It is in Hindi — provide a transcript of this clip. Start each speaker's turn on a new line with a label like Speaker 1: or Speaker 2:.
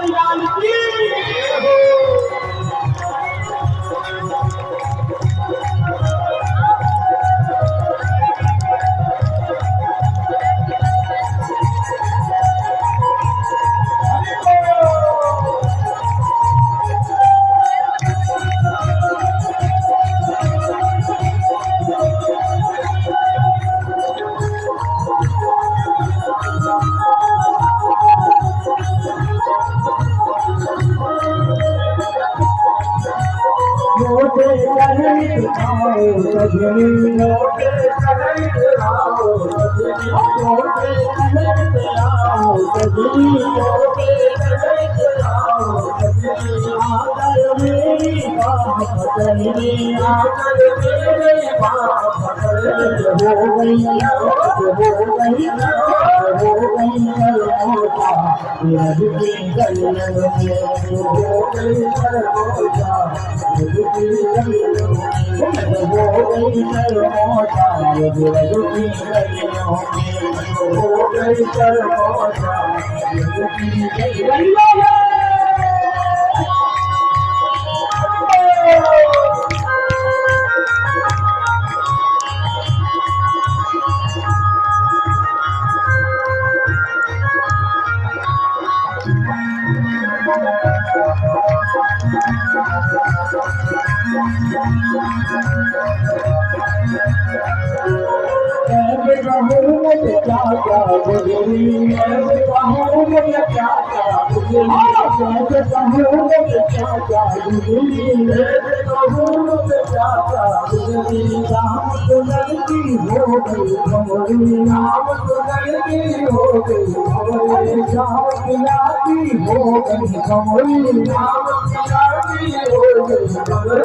Speaker 1: लाल की मोटे कहीं आओ सजनी मोटे कहीं आओ सजनी मोटे कहीं आओ सजनी मोटे कहीं आओ सजनी आकर मेरी बात पकड़नी आकर मेरी बात पकड़नी हो गई मोटा लग की गलियों में हो गई मोटा क्या क्या गुजरी मैं कहूँ मुझे क्या क्या गुजरी मैं कहूँ मुझे क्या क्या गुजरी मैं कहूँ मुझे क्या क्या गुजरी राम तो लड़की हो गई कमरी राम तो लड़की हो गई कमरी राम की लाती हो गई कमरी राम की लाती हो गई कमरी